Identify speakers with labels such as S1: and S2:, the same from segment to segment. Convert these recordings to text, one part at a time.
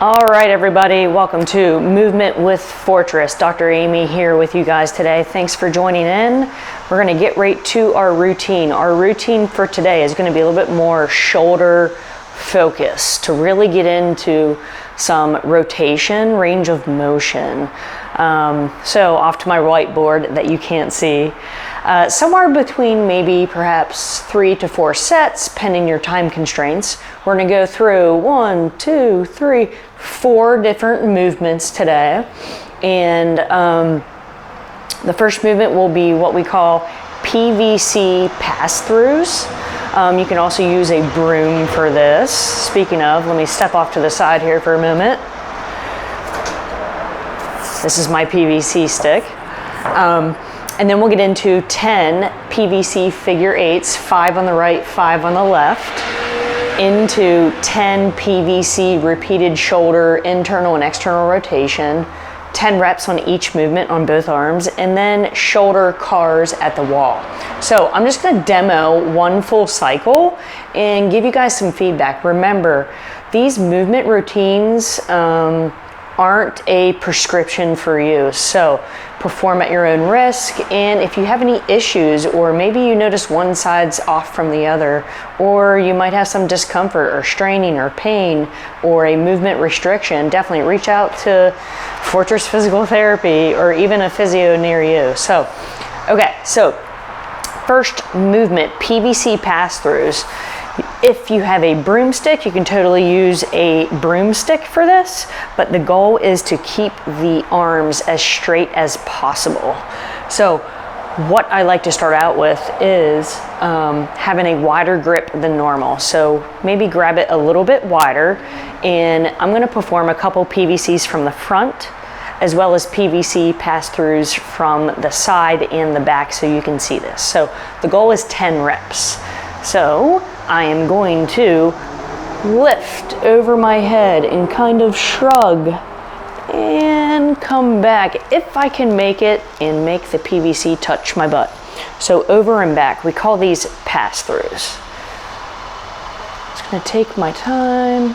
S1: All right, everybody, welcome to Movement with Fortress. Dr. Amy here with you guys today. Thanks for joining in. We're going to get right to our routine. Our routine for today is going to be a little bit more shoulder focus to really get into some rotation, range of motion. So off to my whiteboard that you can't see, somewhere between maybe perhaps 3 to 4 sets, pending your time constraints. We're going to go through 1, 2, 3, 4 different movements today. And the first movement will be what we call PVC passthroughs. You can also use a broom for this. Speaking of, let me step off to the side here for a moment. This is my PVC stick. And then we'll get into 10 PVC figure eights, 5 on the right, 5 on the left, into 10 PVC repeated shoulder internal and external rotation, 10 reps on each movement on both arms, and then shoulder cars at the wall. So I'm just going to demo one full cycle and give you guys some feedback. Remember, these movement routines aren't a prescription for you, so perform at your own risk. And if you have any issues, or maybe you notice one side's off from the other, or you might have some discomfort or straining or pain or a movement restriction, definitely reach out to Fortress Physical Therapy or even a physio near you. So first movement, PVC pass-throughs. If you have a broomstick, you can totally use a broomstick for this, but the goal is to keep the arms as straight as possible. So what I like to start out with is having a wider grip than normal. So maybe grab it a little bit wider, and I'm going to perform a couple PVCs from the front, as well as PVC pass-throughs from the side and the back, so you can see this. So the goal is 10 reps. So I am going to lift over my head and kind of shrug and come back if I can make it and make the PVC touch my butt. So over and back, we call these pass-throughs. Just gonna take my time.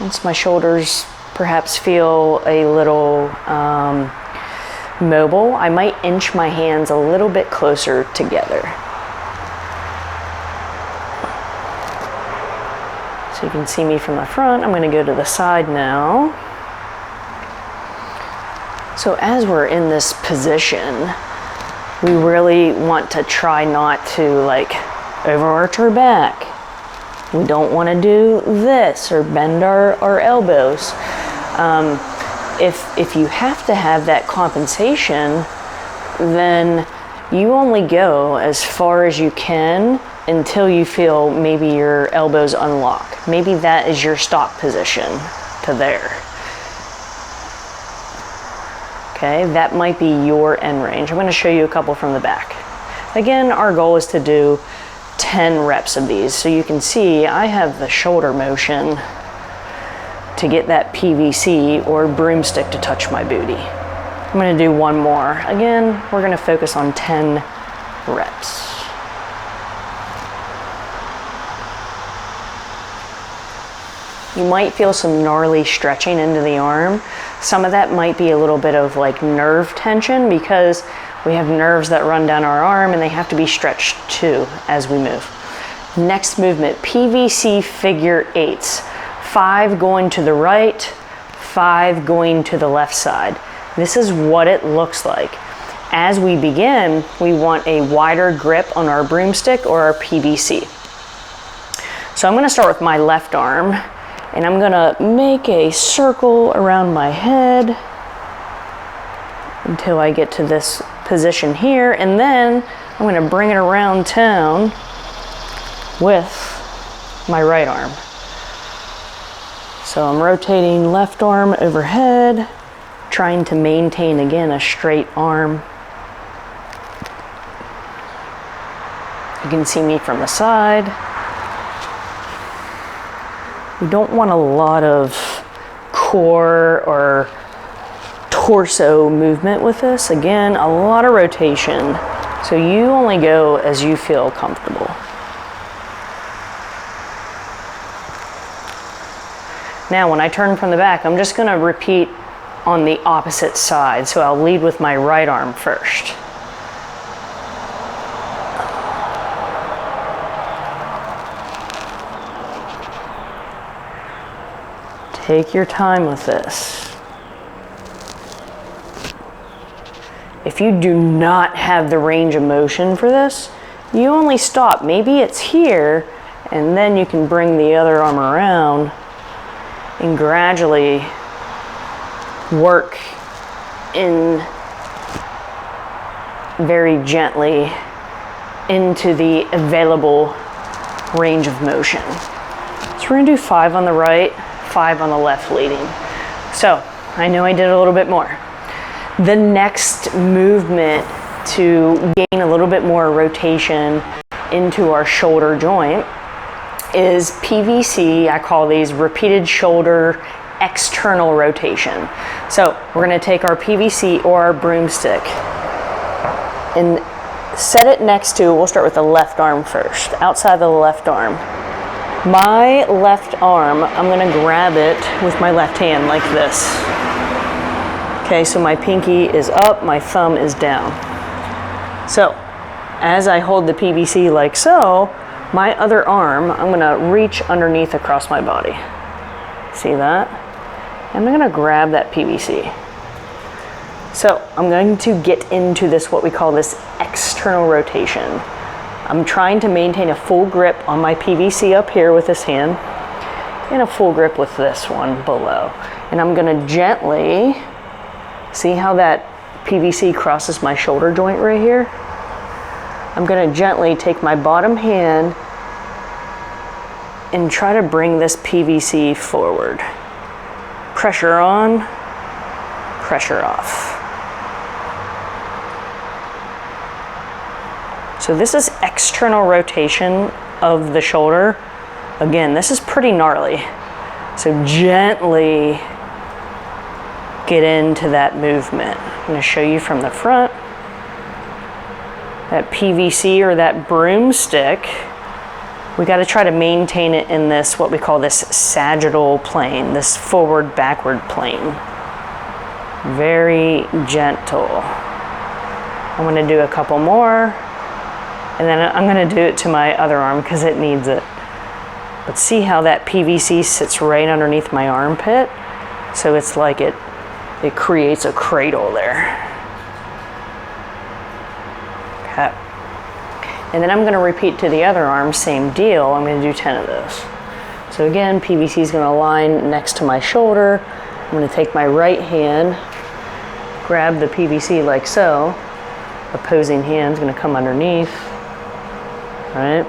S1: Once my shoulders perhaps feel a little mobile, I might inch my hands a little bit closer together. So you can see me from the front. I'm going to go to the side now. So as we're in this position, we really want to try not to overarch our back. We don't want to do this or bend our elbows. If you have to have that compensation, then you only go as far as you can until you feel maybe your elbows unlock. Maybe that is your stop position to there. Okay, that might be your end range. I'm going to show you a couple from the back. Again, our goal is to do 10 reps of these. So you can see I have the shoulder motion to get that PVC or broomstick to touch my booty. I'm going to do one more. Again, we're going to focus on 10 reps. You might feel some gnarly stretching into the arm. Some of that might be a little bit of nerve tension, because we have nerves that run down our arm and they have to be stretched too as we move. Next movement, PVC figure eights. 5 going to the right, 5 going to the left side. This is what it looks like. As we begin, we want a wider grip on our broomstick or our PVC. So I'm going to start with my left arm, and I'm going to make a circle around my head until I get to this position here, and then I'm going to bring it around town with my right arm. So I'm rotating left arm overhead, trying to maintain, again, a straight arm. You can see me from the side. We don't want a lot of core or torso movement with this. Again, a lot of rotation. So you only go as you feel comfortable. Now when I turn from the back, I'm just gonna repeat on the opposite side. So I'll lead with my right arm first. Take your time with this. If you do not have the range of motion for this, you only stop. Maybe it's here, and then you can bring the other arm around and gradually work in very gently into the available range of motion. So we're gonna do 5 on the right, 5 on the left leading. So I know I did a little bit more. The next movement to gain a little bit more rotation into our shoulder joint is PVC. I call these repeated shoulder external rotation. So we're going to take our PVC or our broomstick and set it next to, we'll start with the left arm first, outside the left arm. My left arm, I'm going to grab it with my left hand like this. Okay, so my pinky is up, my thumb is down. So as I hold the PVC like so, my other arm, I'm gonna reach underneath across my body. See that? And I'm gonna grab that PVC. So I'm going to get into this, what we call this external rotation. I'm trying to maintain a full grip on my PVC up here with this hand and a full grip with this one below. And I'm gonna gently, see how that PVC crosses my shoulder joint right here? I'm gonna gently take my bottom hand and try to bring this PVC forward. Pressure on, pressure off. So this is external rotation of the shoulder. Again, this is pretty gnarly. So gently get into that movement. I'm going to show you from the front. That PVC or that broomstick, we got to try to maintain it in this, what we call this sagittal plane, this forward backward plane. Very gentle. I'm going to do a couple more, and then I'm going to do it to my other arm because it needs it. But see how that PVC sits right underneath my armpit? So it's like it creates a cradle there. Okay. And then I'm going to repeat to the other arm, same deal. I'm going to do 10 of those. So again, PVC is going to line next to my shoulder. I'm going to take my right hand, grab the PVC like so. Opposing hand is going to come underneath. Right?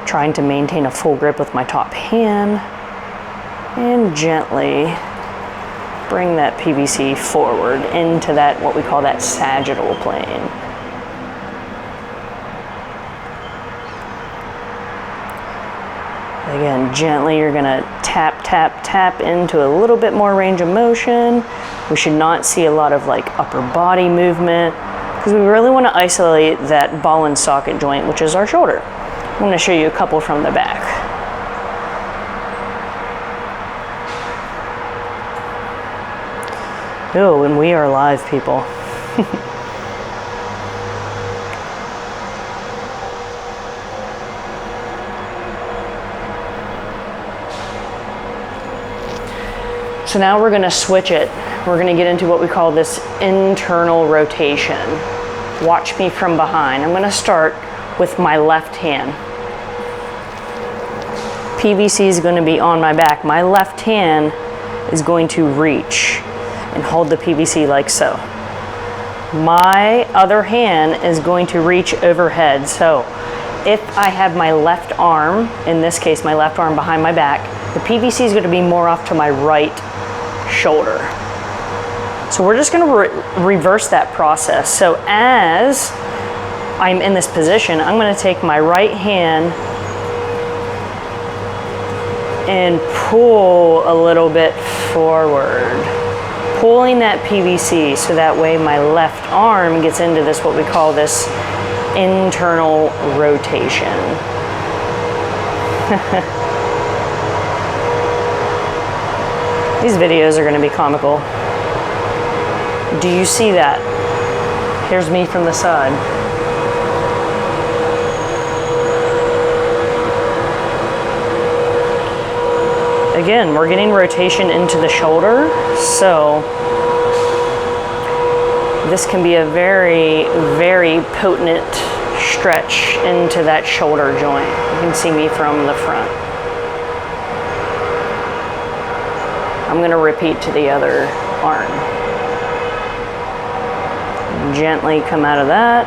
S1: Trying to maintain a full grip with my top hand. And gently bring that PVC forward into that, what we call that sagittal plane. Again, gently you're gonna tap, tap, tap into a little bit more range of motion. We should not see a lot of like upper body movement because we really wanna isolate that ball and socket joint, which is our shoulder. I'm gonna show you a couple from the back. Oh, and we are live, people. So now we're going to switch it. We're going to get into what we call this internal rotation. Watch me from behind. I'm going to start with my left hand. PVC is going to be on my back. My left hand is going to reach and hold the PVC like so. My other hand is going to reach overhead. So if I have my left arm, in this case my left arm behind my back, the PVC is going to be more off to my right shoulder. So we're just going to reverse that process. So as I'm in this position, I'm going to take my right hand and pull a little bit forward. Pulling that PVC so that way my left arm gets into this, what we call this internal rotation. These videos are gonna be comical. Do you see that? Here's me from the side. Again, we're getting rotation into the shoulder, so this can be a very, very potent stretch into that shoulder joint. You can see me from the front. I'm going to repeat to the other arm. Gently come out of that.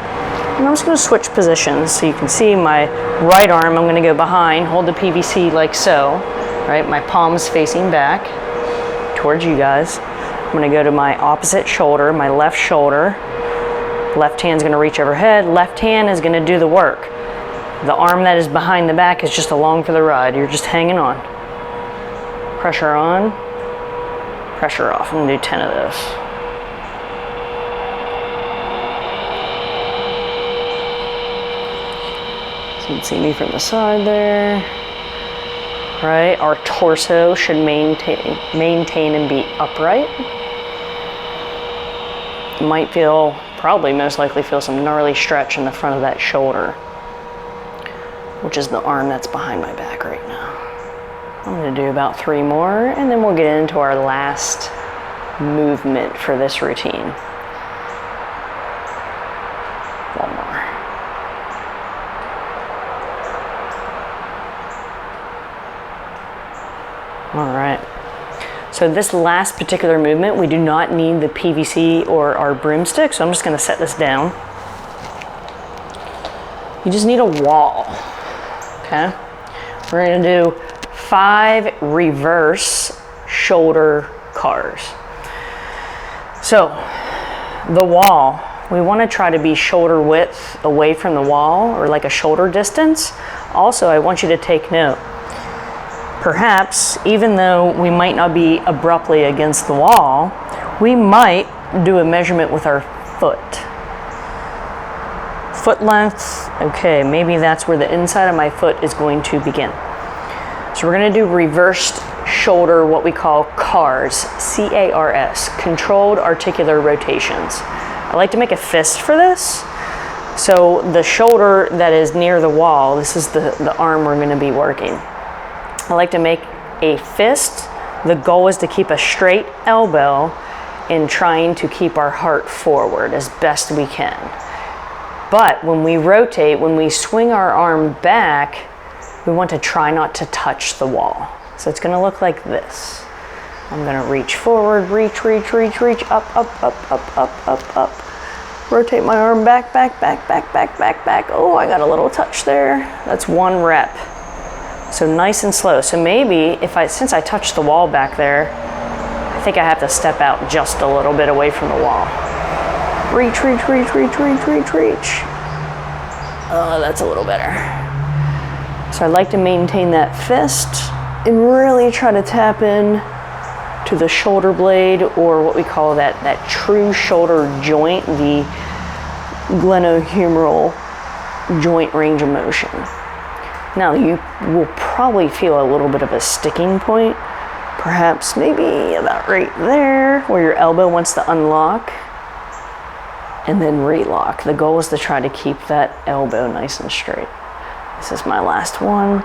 S1: And I'm just going to switch positions so you can see my right arm. I'm going to go behind, hold the PVC like so, right? My palms facing back towards you guys. I'm going to go to my opposite shoulder, my left shoulder. Left hand's going to reach overhead. Left hand is going to do the work. The arm that is behind the back is just along for the ride. You're just hanging on. Pressure on, pressure off. I'm going to do 10 of those. So you can see me from the side there. Right, our torso should maintain and be upright. You might feel, probably most likely feel some gnarly stretch in the front of that shoulder, which is the arm that's behind my back right now. I'm gonna do about 3 more, and then we'll get into our last movement for this routine. 1 more. All right. So this last particular movement, we do not need the PVC or our broomstick, so I'm just gonna set this down. You just need a wall, okay? We're gonna do 5 reverse shoulder cars. So the wall, we wanna try to be shoulder width away from the wall, or like a shoulder distance. Also, I want you to take note. Perhaps, even though we might not be abruptly against the wall, we might do a measurement with our foot. Foot length, okay, maybe that's where the inside of my foot is going to begin. So we're gonna do reversed shoulder, what we call CARS, C-A-R-S, controlled articular rotations. I like to make a fist for this. So the shoulder that is near the wall, this is the arm we're gonna be working. I like to make a fist. The goal is to keep a straight elbow and trying to keep our heart forward as best we can. But when we rotate, when we swing our arm back, we want to try not to touch the wall. So it's gonna look like this. I'm gonna reach forward, reach, reach, reach, reach, up, up, up, up, up, up, up. Rotate my arm back, back, back, back, back, back, back. Oh, I got a little touch there. That's 1 rep. So nice and slow. So maybe since I touched the wall back there, I think I have to step out just a little bit away from the wall. Reach, reach, reach, reach, reach, reach, reach. Oh, that's a little better. So I like to maintain that fist and really try to tap in to the shoulder blade, or what we call that true shoulder joint, the glenohumeral joint range of motion. Now you will probably feel a little bit of a sticking point, perhaps maybe about right there where your elbow wants to unlock and then relock. The goal is to try to keep that elbow nice and straight. This is my last one.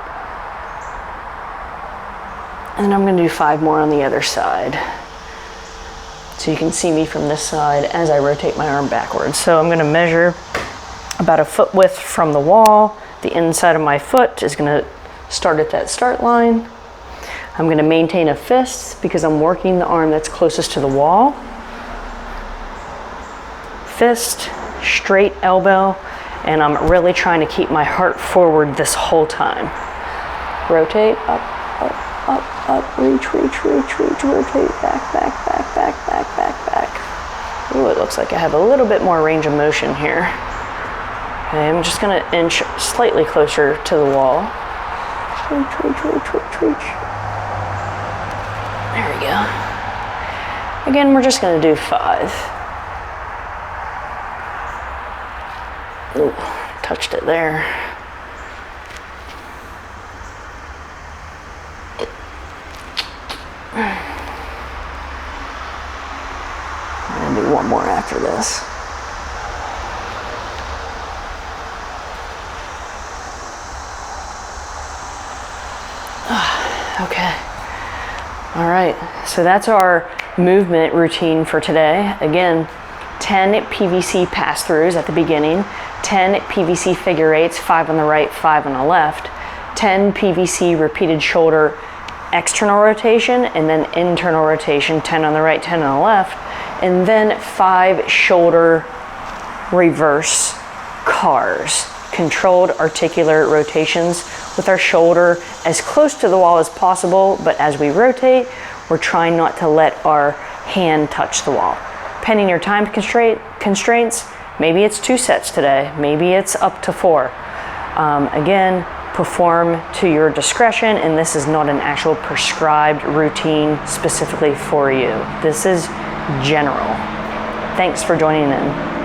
S1: And I'm gonna do 5 more on the other side. So you can see me from this side as I rotate my arm backwards. So I'm gonna measure about a foot width from the wall. The inside of my foot is gonna start at that start line. I'm gonna maintain a fist because I'm working the arm that's closest to the wall. Fist, straight elbow, and I'm really trying to keep my heart forward this whole time. Rotate, up, up, up, up, reach, reach, reach, reach, rotate, back, back, back, back, back, back, back. Ooh, it looks like I have a little bit more range of motion here. Okay, I'm just gonna inch slightly closer to the wall. Reach, reach, reach, reach, reach. There we go. Again, we're just gonna do 5. Ooh, touched it there. more after this. Okay. All right, so that's our movement routine for today. Again, 10 PVC pass-throughs at the beginning, 10 PVC figure eights, 5 on the right, 5 on the left, 10 PVC repeated shoulder external rotation, and then internal rotation, 10 on the right, 10 on the left, and then 5 shoulder reverse cars. Controlled articular rotations with our shoulder as close to the wall as possible, but as we rotate, we're trying not to let our hand touch the wall. Pending your time constraints, maybe it's 2 sets today, maybe it's up to 4. Again, perform to your discretion, and this is not an actual prescribed routine specifically for you. This is general. Thanks for joining in.